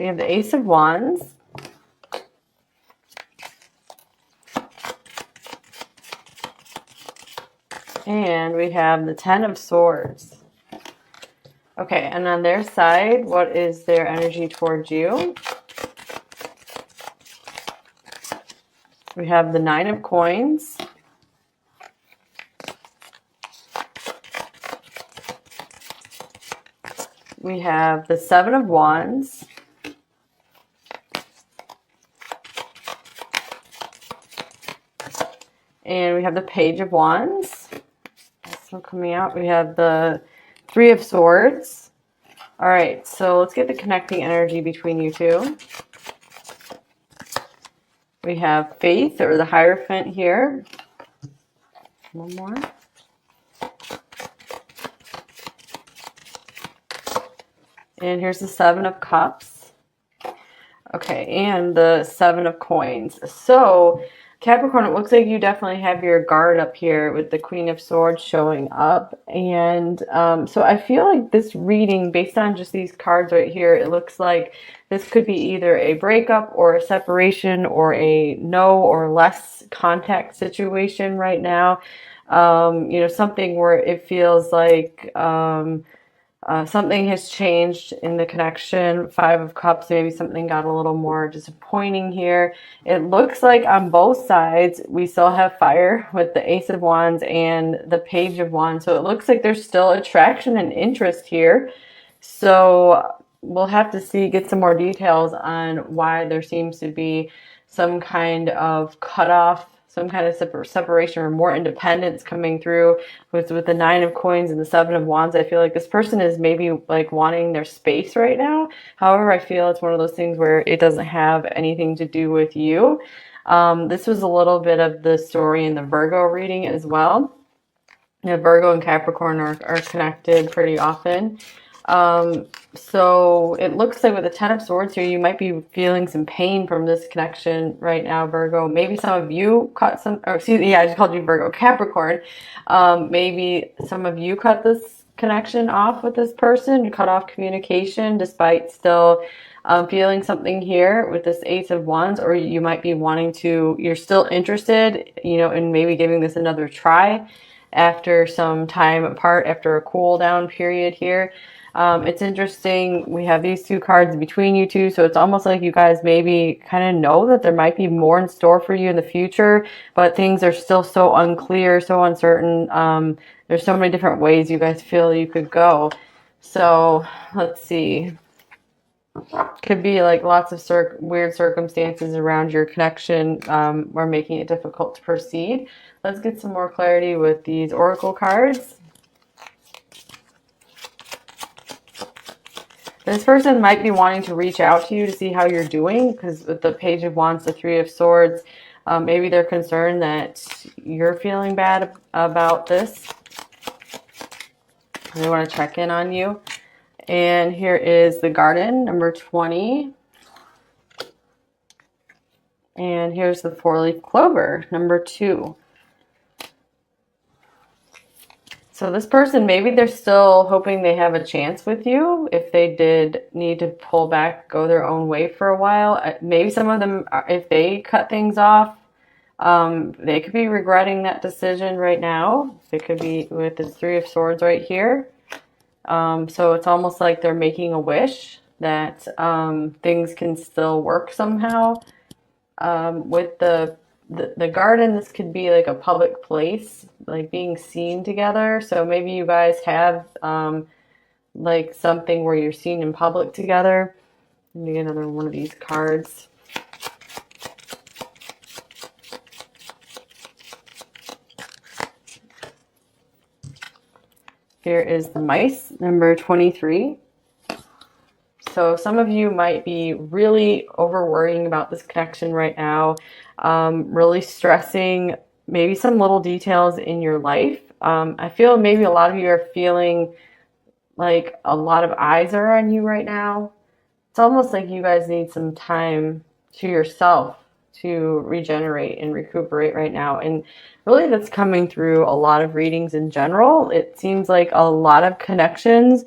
We have the Ace of Wands. And we have the Ten of Swords. Okay, and on their side, what is their energy towards you? We have the Nine of Coins. We have the Seven of Wands. And we have the Page of Wands. So coming out, we have the Three of Swords. All right, so let's get the connecting energy between you two. We have Faith, or the Hierophant here. One more. And here's the Seven of Cups. Okay, and the Seven of Coins. So, Capricorn, it looks like you definitely have your guard up here with the Queen of Swords showing up. And so I feel like this reading, based on just these cards right here, it looks like this could be either a breakup or a separation or a no or less contact situation right now. You know, something where it feels like something has changed in the connection. Five of Cups, maybe something got a little more disappointing here. It looks like on both sides, we still have fire with the Ace of Wands and the Page of Wands. So it looks like there's still attraction and interest here. So we'll have to see, get some more details on why there seems to be some kind of cutoff, some kind of separation or more independence coming through with the Nine of Coins and the Seven of Wands. I feel like this person is maybe like wanting their space right now. However, I feel it's one of those things where it doesn't have anything to do with you. This was a little bit of the story in the Virgo reading as well. You know, Virgo and Capricorn are connected pretty often. So it looks like with the Ten of Swords here, you might be feeling some pain from this connection right now, Virgo. Maybe some of you cut some, or excuse me, yeah, I just called you Virgo, Capricorn. Maybe some of you cut this connection off with this person, cut off communication despite still feeling something here with this Ace of Wands, or you might be wanting to, you're still interested, you know, in maybe giving this another try after some time apart, after a cool down period here. It's interesting. We have these two cards between you two, so it's almost like you guys maybe kind of know that there might be more in store for you in the future, but things are still so unclear, so uncertain. There's so many different ways you guys feel you could go. So let's see. Could be like lots of weird circumstances around your connection are making it difficult to proceed. Let's get some more clarity with these oracle cards. This person might be wanting to reach out to you to see how you're doing, because with the Page of Wands, the Three of Swords, maybe they're concerned that you're feeling bad about this. They want to check in on you. And here is the Garden, number 20. And here's the Four-leaf Clover, number 2. So this person, maybe they're still hoping they have a chance with you. If they did need to pull back, go their own way for a while. Maybe some of them, if they cut things off, they could be regretting that decision right now. It could be with the Three of Swords right here. So it's almost like they're making a wish that things can still work somehow. With the garden, this could be like a public place, like being seen together. So maybe you guys have like something where you're seen in public together. Let me get another one of these cards. Here is the Mice, number 23. So some of you might be really over worrying about this connection right now, really stressing maybe some little details in your life. I feel maybe a lot of you are feeling like a lot of eyes are on you right now. It's almost like you guys need some time to yourself to regenerate and recuperate right now. And really that's coming through a lot of readings in general. It seems like a lot of connections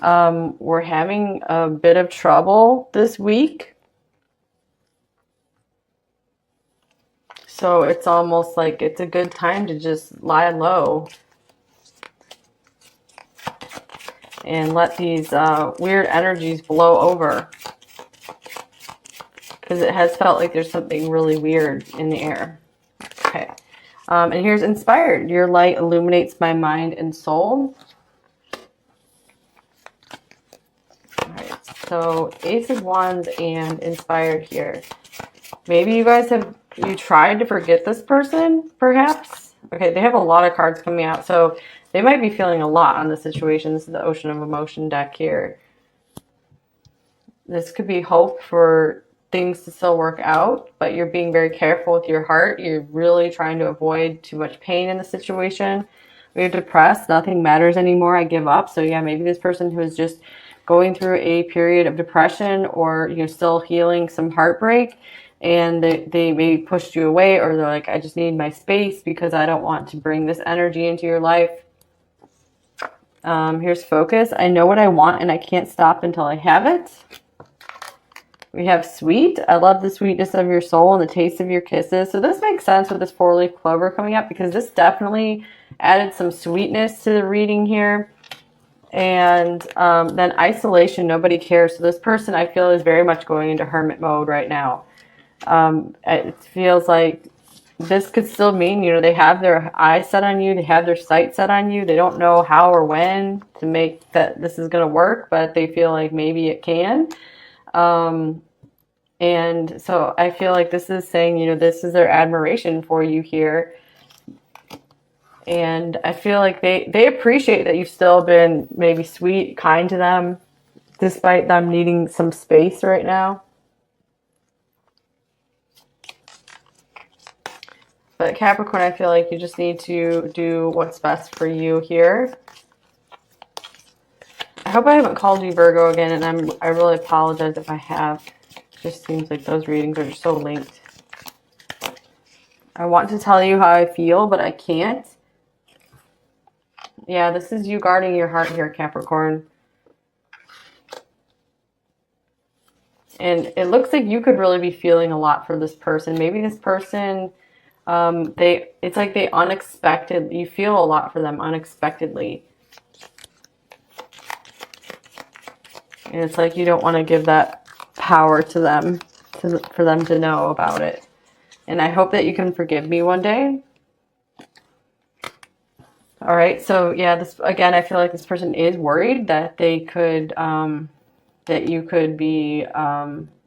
We're having a bit of trouble this week. So it's almost like it's a good time to just lie low and let these weird energies blow over. Because it has felt like there's something really weird in the air. Okay. And here's inspired. Your light illuminates my mind and soul. All right. So Ace of Wands and inspired here. Maybe you guys you tried to forget this person, perhaps? Okay, they have a lot of cards coming out, so they might be feeling a lot on the situation. This is the Ocean of Emotion deck here. This could be hope for things to still work out, but you're being very careful with your heart. You're really trying to avoid too much pain in the situation. You're depressed, nothing matters anymore, I give up. So yeah, maybe this person who is just going through a period of depression or still healing some heartbreak, and they maybe pushed you away, or they're like, I just need my space because I don't want to bring this energy into your life. Here's focus. I know what I want and I can't stop until I have it. We have sweet. I love the sweetness of your soul and the taste of your kisses. So this makes sense with this four-leaf clover coming up, because this definitely added some sweetness to the reading here. And then isolation, nobody cares. So this person, I feel, is very much going into hermit mode right now. It feels like this could still mean, they have their eyes set on you. They have their sight set on you. They don't know how or when to make that this is going to work, but they feel like maybe it can. And so I feel like this is saying, this is their admiration for you here. And I feel like they appreciate that you've still been maybe sweet, kind to them, despite them needing some space right now. But Capricorn, I feel like you just need to do what's best for you here. I hope I haven't called you Virgo again, and I really apologize if I have. It just seems like those readings are just so linked. I want to tell you how I feel, but I can't. Yeah, this is you guarding your heart here, Capricorn. And it looks like you could really be feeling a lot for this person. Maybe this person, it's like you feel a lot for them unexpectedly. And it's like you don't want to give that power to them, for them to know about it. And I hope that you can forgive me one day. All right, so yeah, this again, I feel like this person is worried that they could, that you could be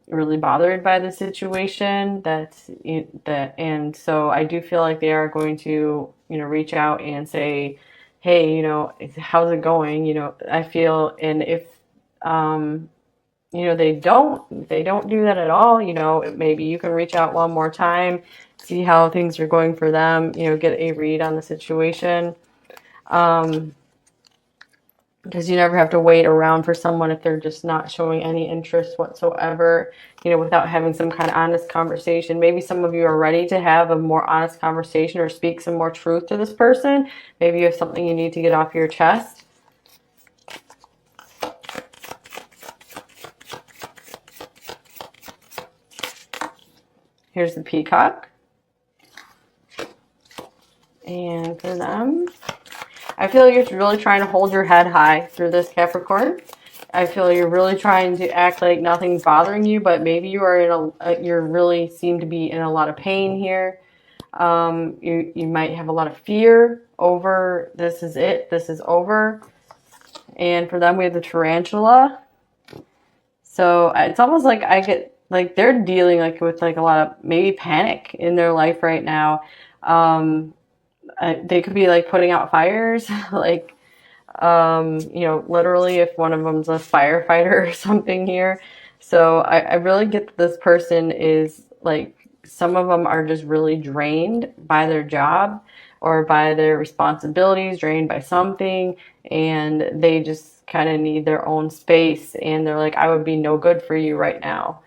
really bothered by the situation. And so I do feel like they are going to, reach out and say, hey, how's it going? I feel, and if, they don't do that at all, maybe you can reach out one more time, see how things are going for them, get a read on the situation. Because you never have to wait around for someone if they're just not showing any interest whatsoever, without having some kind of honest conversation. Maybe some of you are ready to have a more honest conversation or speak some more truth to this person. Maybe you have something you need to get off your chest. Here's the peacock. And for them, I feel like you're really trying to hold your head high through this, Capricorn. I feel you're really trying to act like nothing's bothering you, but maybe you are you really seem to be in a lot of pain here. You might have a lot of fear over this is it, this is over. And for them, we have the tarantula. So it's almost like I get like they're dealing with a lot of maybe panic in their life right now. They could be putting out fires, literally if one of them's a firefighter or something here. So I really get that this person is some of them are just really drained by their job or by their responsibilities, drained by something, and they just kind of need their own space, and they're like, I would be no good for you right now.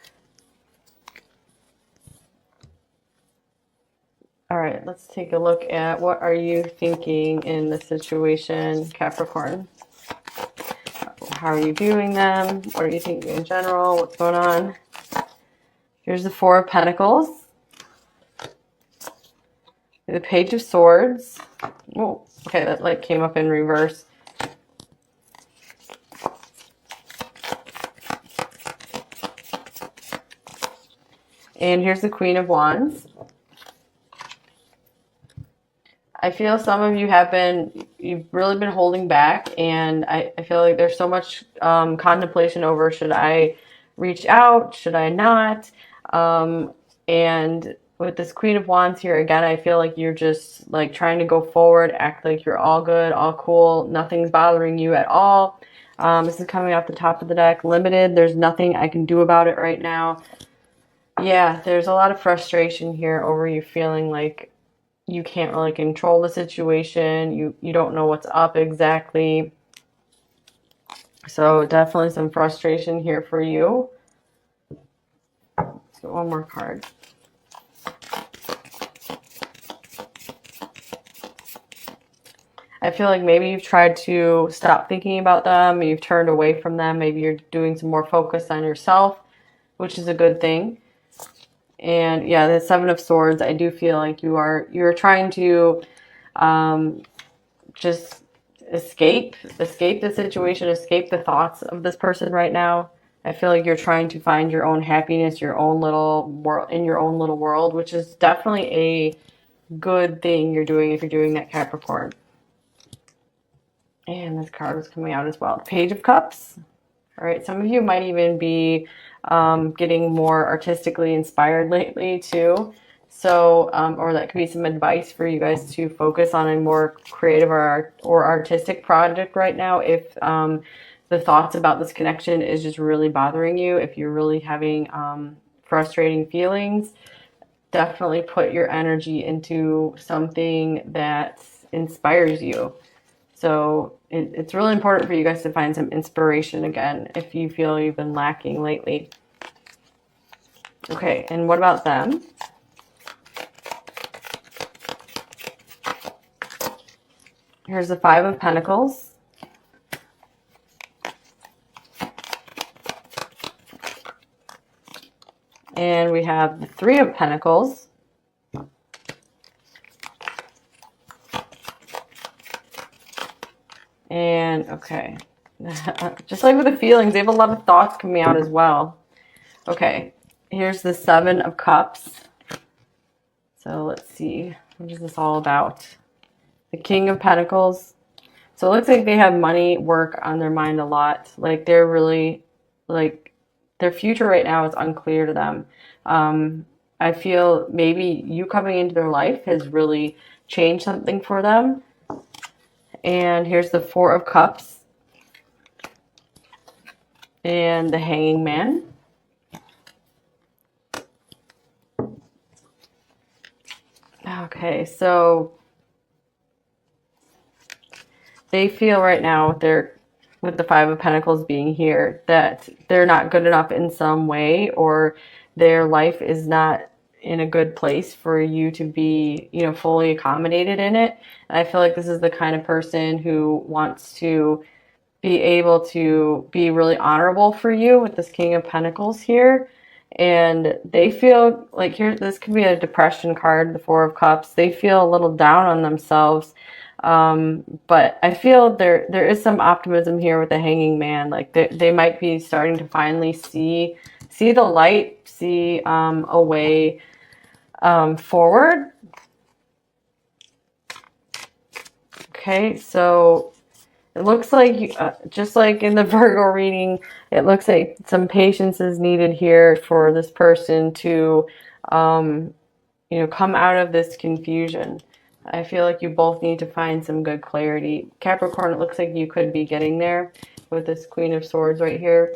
All right, let's take a look at what are you thinking in the situation, Capricorn. How are you viewing them? What are you thinking in general? What's going on? Here's the Four of Pentacles. The Page of Swords. Oh, okay, that like came up in reverse. And here's the Queen of Wands. I feel some of you you've really been holding back, and I feel like there's so much contemplation over, should I reach out, should I not? And with this Queen of Wands here, again, I feel like you're just like trying to go forward, act like you're all good, all cool, nothing's bothering you at all. This is coming off the top of the deck. Limited, there's nothing I can do about it right now. Yeah, there's a lot of frustration here over you feeling like you can't really control the situation. You don't know what's up exactly. So definitely some frustration here for you. So one more card. I feel like maybe you've tried to stop thinking about them. You've turned away from them. Maybe you're doing some more focus on yourself, which is a good thing. And yeah, the Seven of Swords, I do feel like you're trying to just escape the situation, escape the thoughts of this person right now. I feel like you're trying to find your own happiness, your own little world, in your own little world, which is definitely a good thing you're doing if you're doing that, Capricorn. And this card was coming out as well. The Page of Cups. All right, some of you might even be getting more artistically inspired lately too. So, or that could be some advice for you guys to focus on a more creative or artistic project right now. If the thoughts about this connection is just really bothering you, if you're really having frustrating feelings, definitely put your energy into something that inspires you. So it's really important for you guys to find some inspiration again if you feel you've been lacking lately. Okay, and what about them? Here's the Five of Pentacles. And we have the Three of Pentacles. And, okay. Just like with the feelings, they have a lot of thoughts coming out as well. Okay, here's the Seven of Cups. So let's see. What is this all about? The King of Pentacles. So it looks like they have money, work on their mind a lot. Like they're really, like, their future right now is unclear to them. I feel maybe you coming into their life has really changed something for them. And here's the Four of Cups. And the Hanging Man. Okay, so they feel right now with the Five of Pentacles being here that they're not good enough in some way, or their life is not in a good place for you to be, fully accommodated in it. And I feel like this is the kind of person who wants to be able to be really honorable for you with this King of Pentacles here. And they feel like this could be a depression card, the Four of Cups. They feel a little down on themselves. But I feel there is some optimism here with the Hanging Man. Like they might be starting to finally see the light, see a way forward. Okay, so it looks like, just like in the Virgo reading, it looks like some patience is needed here for this person to, come out of this confusion. I feel like you both need to find some good clarity. Capricorn, it looks like you could be getting there with this Queen of Swords right here.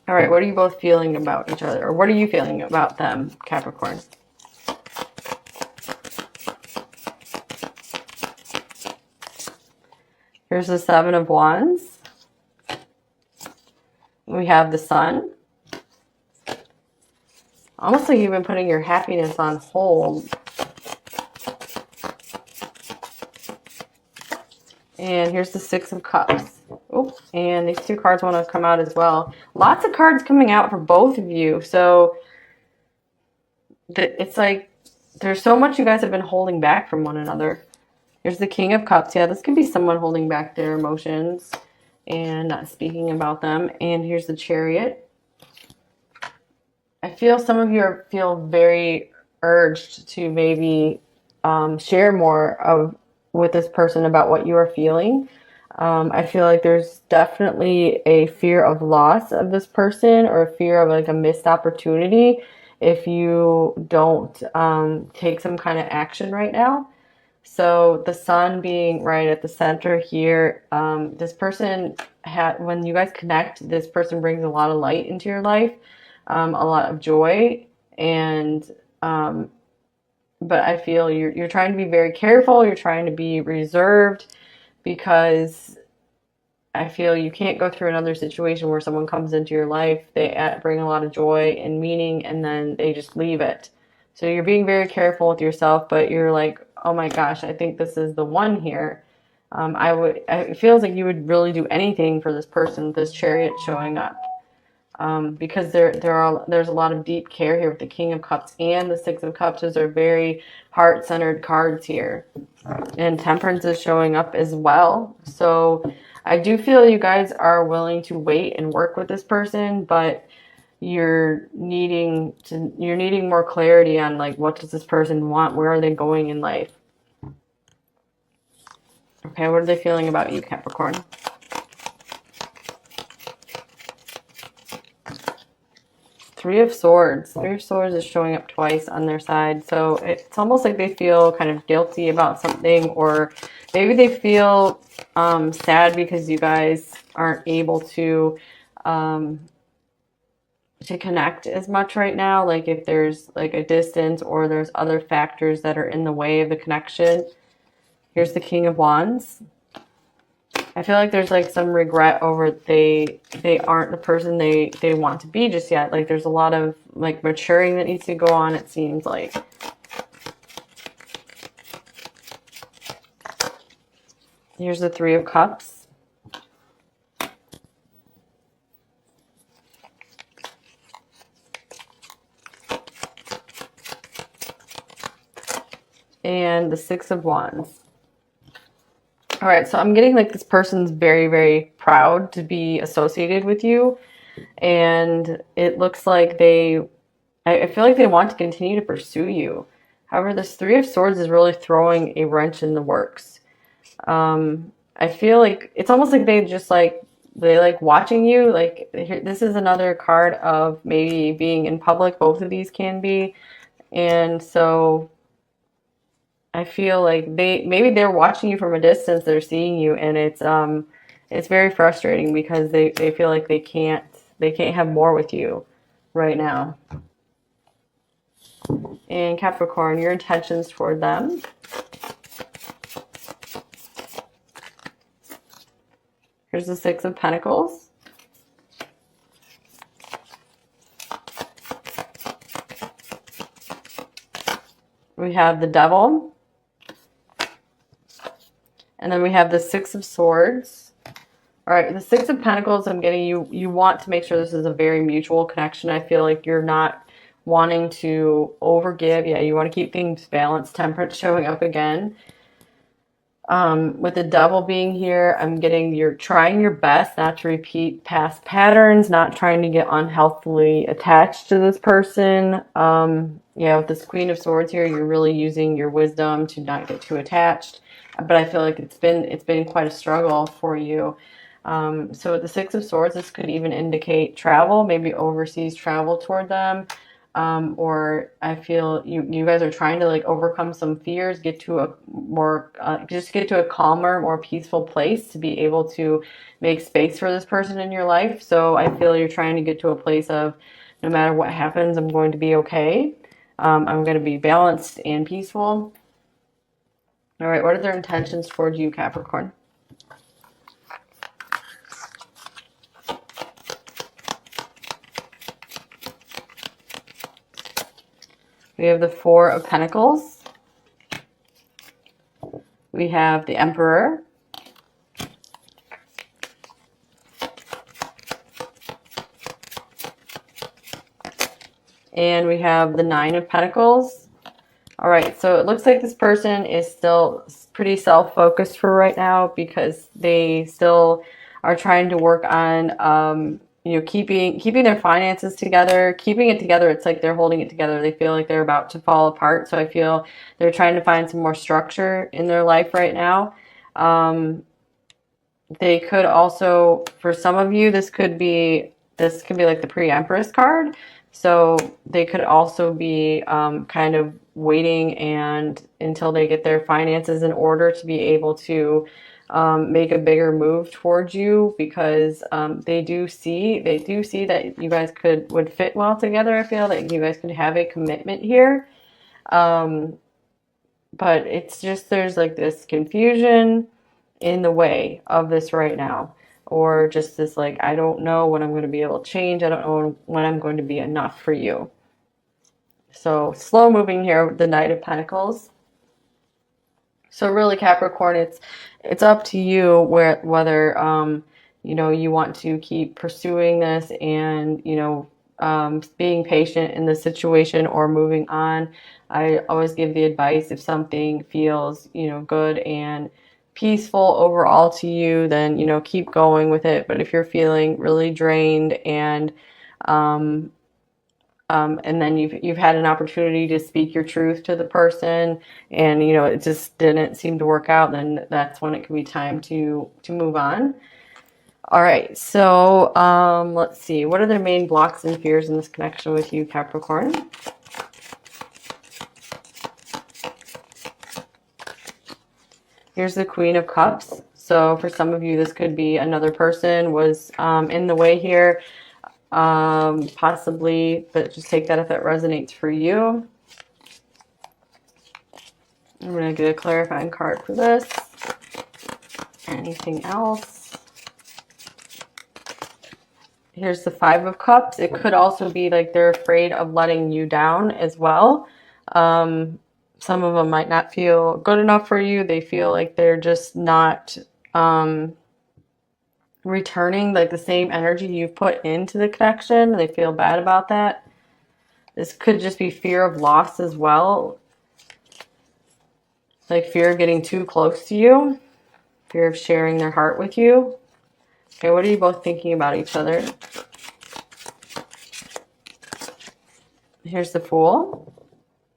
All right, what are you both feeling about each other? Or what are you feeling about them, Capricorn? Here's the Seven of Wands. We have the Sun. Almost like you've been putting your happiness on hold. And here's the Six of Cups. Oh, and these two cards want to come out as well. Lots of cards coming out for both of you. So it's like there's so much you guys have been holding back from one another. Here's the King of Cups. Yeah, this could be someone holding back their emotions and not speaking about them. And here's the Chariot. I feel some of you feel very urged to maybe share more with this person about what you are feeling. I feel like there's definitely a fear of loss of this person or a fear of like a missed opportunity if you don't take some kind of action right now. So the sun being right at the center here, this person when you guys connect, this person brings a lot of light into your life, a lot of joy, and but I feel you're trying to be very careful. You're trying to be reserved because I feel you can't go through another situation where someone comes into your life, they bring a lot of joy and meaning, and then they just leave it. So you're being very careful with yourself, but you're like, oh my gosh, I think this is the one here. It feels like you would really do anything for this person with this Chariot showing up. Because there's a lot of deep care here with the King of Cups and the Six of Cups. Those are very heart-centered cards here. And Temperance is showing up as well. So I do feel you guys are willing to wait and work with this person, but you're needing more clarity on like what does this person want? Where are they going in life? Okay, what are they feeling about you, Capricorn? Three of Swords. Three of Swords is showing up twice on their side. So it's almost like they feel kind of guilty about something, or maybe they feel sad because you guys aren't able to connect as much right now. Like if there's like a distance or there's other factors that are in the way of the connection. Here's the King of Wands. I feel like there's like some regret over they aren't the person they want to be just yet. Like there's a lot of like maturing that needs to go on, it seems like. Here's the Three of Cups. And the Six of Wands. All right, so I'm getting like this person's very, very proud to be associated with you. And it looks like I feel like they want to continue to pursue you. However, this Three of Swords is really throwing a wrench in the works. I feel like it's almost like they like watching you. Like here, this is another card of maybe being in public. Both of these can be. And so I feel like maybe they're watching you from a distance, they're seeing you, and it's very frustrating because they feel like they can't have more with you right now. And Capricorn, your intentions toward them. Here's the Six of Pentacles. We have the Devil. And then we have the Six of Swords. All right, the Six of Pentacles, I'm getting you want to make sure this is a very mutual connection. I feel like you're not wanting to overgive. Yeah, you want to keep things balanced. Temperance showing up again. With the Devil being here, I'm getting you're trying your best not to repeat past patterns, not trying to get unhealthily attached to this person. Yeah, with this Queen of Swords here, you're really using your wisdom to not get too attached. But I feel like it's been quite a struggle for you. So with the Six of Swords, this could even indicate travel, maybe overseas travel toward them. Or I feel you guys are trying to like overcome some fears, get to a more, just get to a calmer, more peaceful place to be able to make space for this person in your life. So I feel you're trying to get to a place of no matter what happens, I'm going to be okay. I'm going to be balanced and peaceful. All right, what are their intentions towards you, Capricorn? We have the Four of Pentacles. We have the Emperor. And we have the Nine of Pentacles. All right, so it looks like this person is still pretty self-focused for right now because they still are trying to work on, you know, keeping their finances together, keeping it together. It's like they're holding it together. They feel like they're about to fall apart. So I feel they're trying to find some more structure in their life right now. They could also, for some of you, this could be like the pre-Empress card. So they could also be kind of waiting and until they get their finances in order to be able to make a bigger move towards you, because they do see that you guys would fit well together. I feel that you guys could have a commitment here. But it's just, there's like this confusion in the way of this right now, or just this like, I don't know when I'm going to be able to change. I don't know when I'm going to be enough for you. So slow moving here with the Knight of Pentacles. So really, Capricorn, it's up to you whether you know, you want to keep pursuing this and, you know, being patient in the situation or moving on. I always give the advice, if something feels, you know, good and peaceful overall to you, then, you know, keep going with it. But if you're feeling really drained and then you've had an opportunity to speak your truth to the person, and you know it just didn't seem to work out, then that's when it can be time to move on. All right, so let's see. What are their main blocks and fears in this connection with you, Capricorn? Here's the Queen of Cups. So for some of you, this could be another person was in the way here. Possibly, but just take that if that resonates for you. I'm going to get a clarifying card for this. Anything else? Here's the Five of Cups. It could also be like they're afraid of letting you down as well. Some of them might not feel good enough for you. They feel like they're just not returning like the same energy you've put into the connection. They feel bad about that. This could just be fear of loss as well. Like fear of getting too close to you. Fear of sharing their heart with you. Okay, what are you both thinking about each other? Here's the Fool.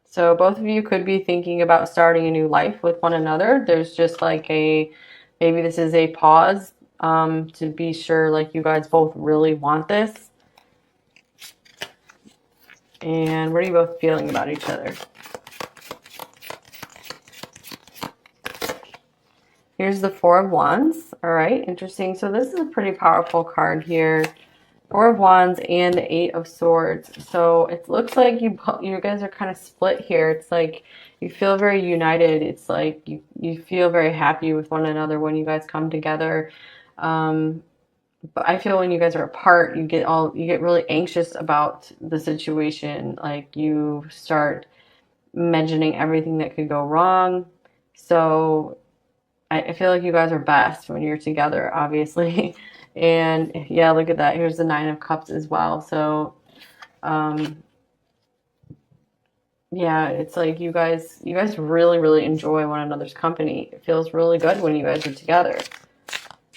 So both of you could be thinking about starting a new life with one another. There's just like maybe this is a pause to be sure like you guys both really want this. And what are you both feeling about each other? Here's the Four of Wands. All right, interesting. So this is a pretty powerful card here. Four of Wands and the Eight of Swords. So it looks like you guys are kind of split here. It's like you feel very united. It's like you feel very happy with one another when you guys come together. But I feel when you guys are apart, you get really anxious about the situation. Like you start imagining everything that could go wrong. So I feel like you guys are best when you're together, obviously. And yeah, look at that. Here's the Nine of Cups as well. So, yeah, it's like you guys really, really enjoy one another's company. It feels really good when you guys are together.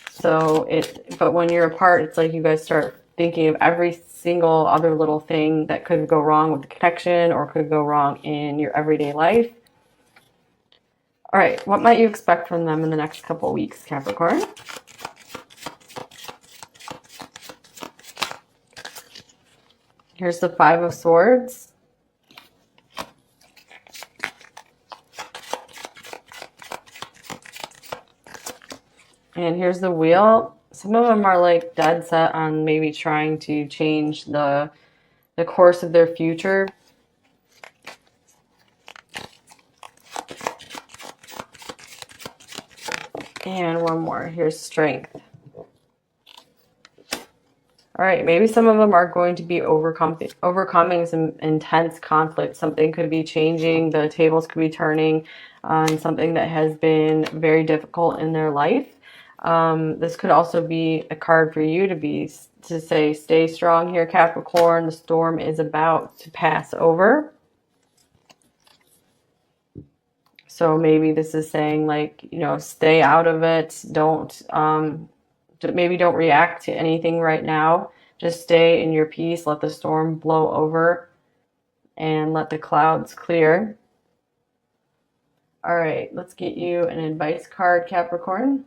So but when you're apart, it's like you guys start thinking of every single other little thing that could go wrong with the connection or could go wrong in your everyday life. All right, what might you expect from them in the next couple of weeks, Capricorn? Here's the Five of Swords. And here's the Wheel. Some of them are like dead set on maybe trying to change the course of their future. And one more. Here's Strength. All right, maybe some of them are going to be overcoming some intense conflict. Something could be changing. The tables could be turning on something that has been very difficult in their life. This could also be a card for you to say, stay strong here, Capricorn. The storm is about to pass over. So maybe this is saying, like, you know, stay out of it. Maybe don't react to anything right now. Just stay in your peace. Let the storm blow over and let the clouds clear. All right, let's get you an advice card, Capricorn.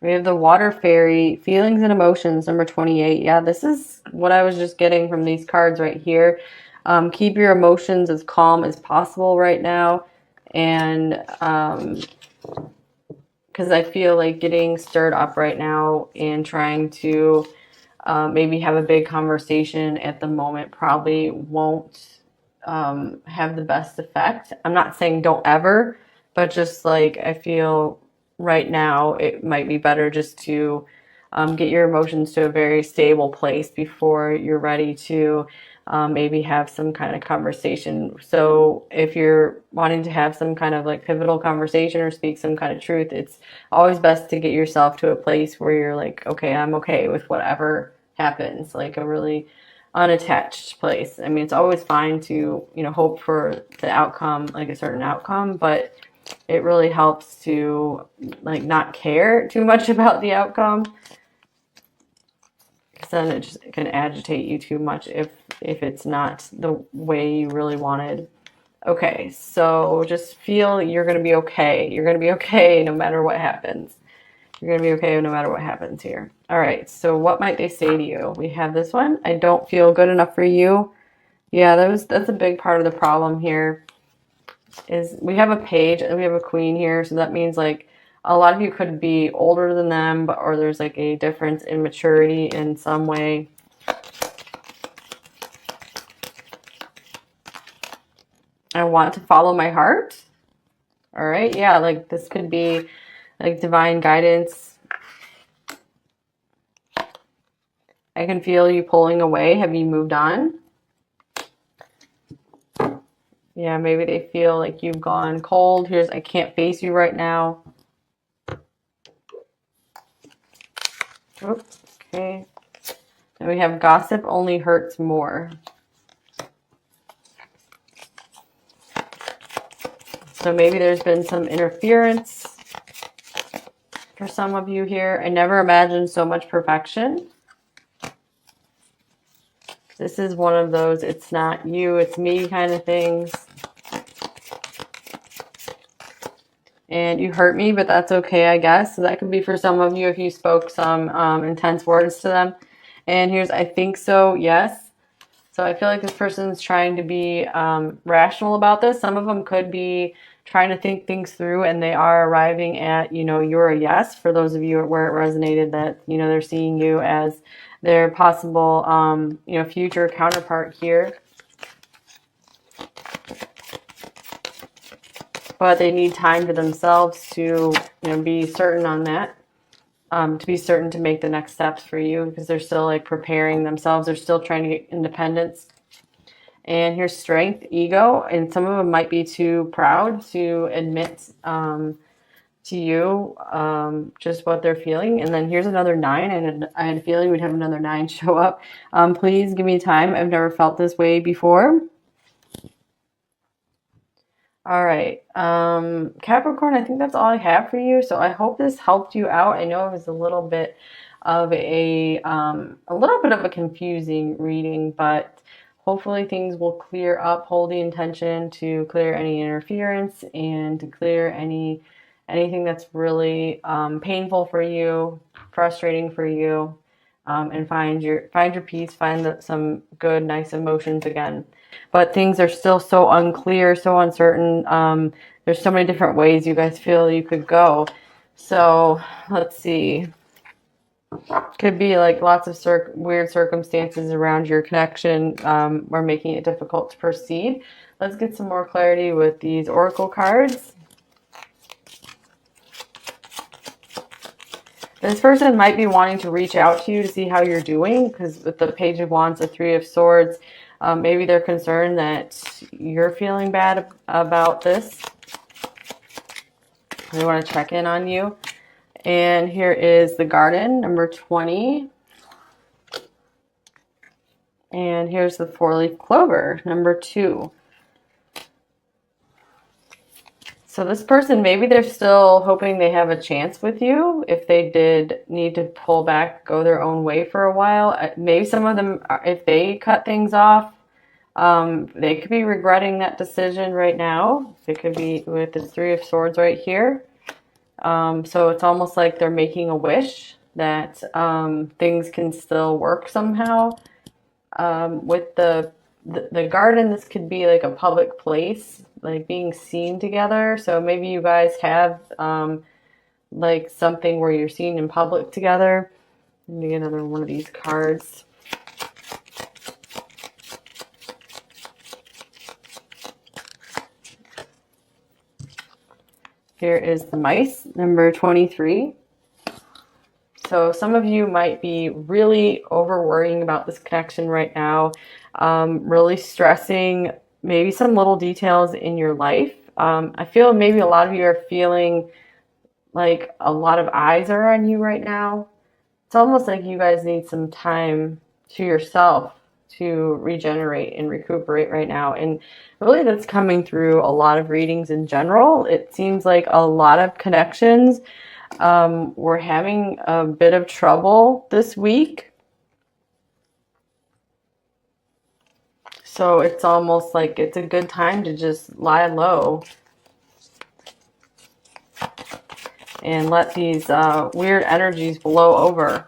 We have the Water Fairy, Feelings and Emotions, number 28. Yeah, this is what I was just getting from these cards right here. Keep your emotions as calm as possible right now. And because I feel like getting stirred up right now and trying to maybe have a big conversation at the moment probably won't have the best effect. I'm not saying don't ever, but just like I feel right now it might be better just to get your emotions to a very stable place before you're ready to maybe have some kind of conversation. So if you're wanting to have some kind of like pivotal conversation or speak some kind of truth, it's always best to get yourself to a place where you're like, okay, I'm okay with whatever happens, like a really unattached place. I mean, it's always fine to, you know, hope for the outcome, like a certain outcome, but it really helps to like not care too much about the outcome, because then it just can agitate you too much if it's not the way you really wanted. Okay, so just feel you're going to be okay. You're going to be okay no matter what happens. You're going to be okay no matter what happens here. All right, so what might they say to you? We have this one. I don't feel good enough for you. Yeah, that's a big part of the problem here. Is we have a page and we have a queen here, so that means like a lot of you could be older than them, but or there's like a difference in maturity in some way. I want to follow my heart. All right, yeah, like this could be like divine guidance. I can feel you pulling away. Have you moved on? Yeah, maybe they feel like you've gone cold. Here's, I can't face you right now. Oops, okay. And we have gossip only hurts more. So maybe there's been some interference for some of you here. I never imagined so much perfection. This is one of those it's not you, it's me kind of things. And you hurt me, but that's okay, I guess. So that could be for some of you if you spoke some intense words to them. And here's, I think so, yes. So I feel like this person's trying to be rational about this. Some of them could be trying to think things through, and they are arriving at, you know, you're a yes. For those of you where it resonated that, you know, they're seeing you as their possible, you know, future counterpart here. But they need time to themselves to, you know, be certain on that. To be certain to make the next steps for you, because they're still like preparing themselves. They're still trying to get independence. And here's strength, ego, and some of them might be too proud to admit to you just what they're feeling. And then here's another 9, and I had a feeling we'd have another 9 show up. Please give me time. I've never felt this way before. All right, Capricorn, I think that's all I have for you. So I hope this helped you out. I know it was a little bit of a confusing reading, but hopefully things will clear up. Hold the intention to clear any interference and to clear anything that's really painful for you, frustrating for you, and find your peace, find some good, nice emotions again. But things are still so unclear, so uncertain. There's so many different ways you guys feel you could go. So let's see. Could be like lots of weird circumstances around your connection or making it difficult to proceed. Let's get some more clarity with these oracle cards. This person might be wanting to reach out to you to see how you're doing, because with the Page of Wands, the 3 of Swords, Maybe they're concerned that you're feeling bad about this. They want to check in on you. And here is the Garden, number 20. And here's the 4-leaf clover, number 2. So this person, maybe they're still hoping they have a chance with you. If they did need to pull back, go their own way for a while. Maybe some of them, if they cut things off, they could be regretting that decision right now. It could be with the 3 of Swords right here. So it's almost like they're making a wish that things can still work somehow. With the garden, this could be like a public place, like being seen together. So maybe you guys have like something where you're seen in public together. Let me get another one of these cards. Here is the Mice, number 23. So some of you might be really over worrying about this connection right now, really stressing maybe some little details in your life. I feel maybe a lot of you are feeling like a lot of eyes are on you right now. It's almost like you guys need some time to yourself to regenerate and recuperate right now. And really that's coming through a lot of readings in general. It seems like a lot of connections we're having a bit of trouble this week. So it's almost like it's a good time to just lie low and let these weird energies blow over.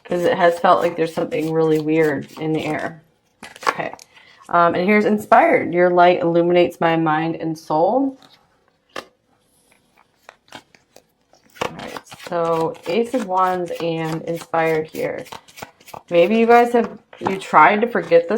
Because it has felt like there's something really weird in the air. Okay. And here's Inspired. Your light illuminates my mind and soul. Alright, so Ace of Wands and Inspired here. Maybe you guys have tried to forget this